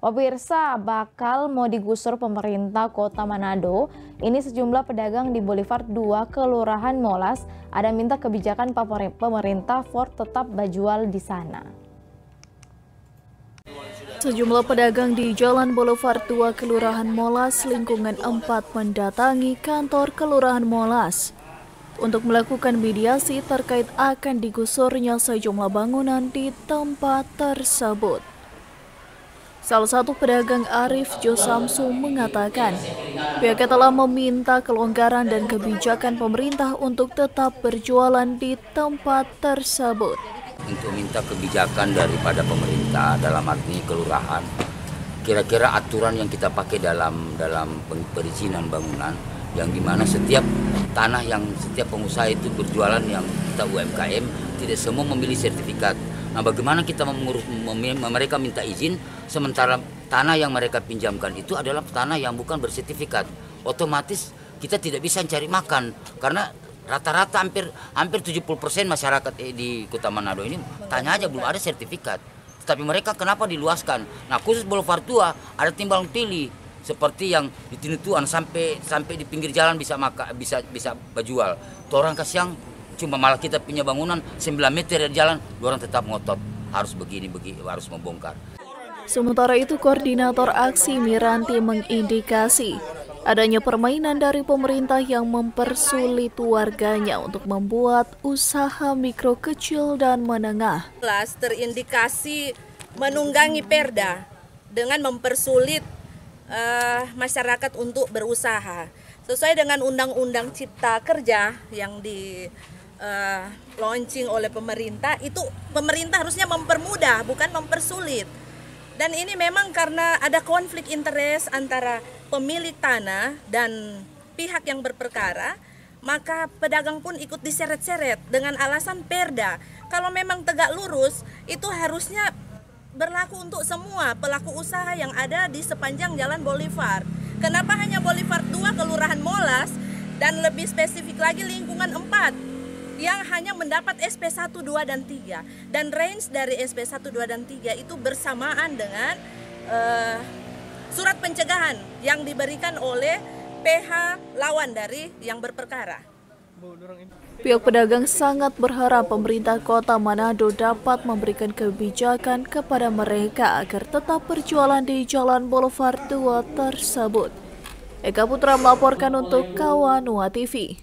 Pemirsa, bakal mau digusur pemerintah Kota Manado. Ini sejumlah pedagang di Boulevard 2 Kelurahan Molas ada minta kebijakan pemerintah for tetap berjual di sana. Sejumlah pedagang di Jalan Boulevard 2 Kelurahan Molas, lingkungan 4 mendatangi kantor Kelurahan Molas untuk melakukan mediasi terkait akan digusurnya sejumlah bangunan di tempat tersebut. Salah satu pedagang Arif Jo Samsu mengatakan, pihaknya telah meminta kelonggaran dan kebijakan pemerintah untuk tetap berjualan di tempat tersebut. Untuk minta kebijakan daripada pemerintah dalam arti kelurahan, kira-kira aturan yang kita pakai dalam perizinan bangunan, yang dimana setiap tanah yang setiap pengusaha itu berjualan yang kita UMKM tidak semua memilih sertifikat. Nah, bagaimana kita mereka minta izin sementara tanah yang mereka pinjamkan itu adalah tanah yang bukan bersertifikat. Otomatis kita tidak bisa cari makan karena rata-rata hampir 70% masyarakat di Kota Manado ini tanya aja belum ada sertifikat. Tapi mereka kenapa diluaskan? Nah, khusus Boulevard 2 ada timbang pilih seperti yang di Tinutuan sampai di pinggir jalan bisa berjual. Orang kasiang cuma malah kita punya bangunan 9 meter dari jalan, orang tetap ngotot harus begini harus membongkar. Sementara itu, koordinator aksi Miranti mengindikasi adanya permainan dari pemerintah yang mempersulit warganya untuk membuat usaha mikro kecil dan menengah. Terindikasi menunggangi perda dengan mempersulit masyarakat untuk berusaha. Sesuai dengan Undang-Undang Cipta Kerja yang launching oleh pemerintah, itu pemerintah harusnya mempermudah bukan mempersulit. Dan ini memang karena ada konflik interest antara pemilik tanah dan pihak yang berperkara, maka pedagang pun ikut diseret-seret dengan alasan perda. Kalau memang tegak lurus, itu harusnya berlaku untuk semua pelaku usaha yang ada di sepanjang Jalan Boulevard. Kenapa hanya Boulevard 2 Kelurahan Molas dan lebih spesifik lagi lingkungan 4 yang hanya mendapat SP 1, 2, dan 3. Dan range dari SP 1, 2, dan 3 itu bersamaan dengan surat pencegahan yang diberikan oleh PH lawan dari yang berperkara. Pihak pedagang sangat berharap pemerintah Kota Manado dapat memberikan kebijakan kepada mereka agar tetap berjualan di Jalan Boulevard 2 tersebut. Eka Putra melaporkan untuk Kawanua TV.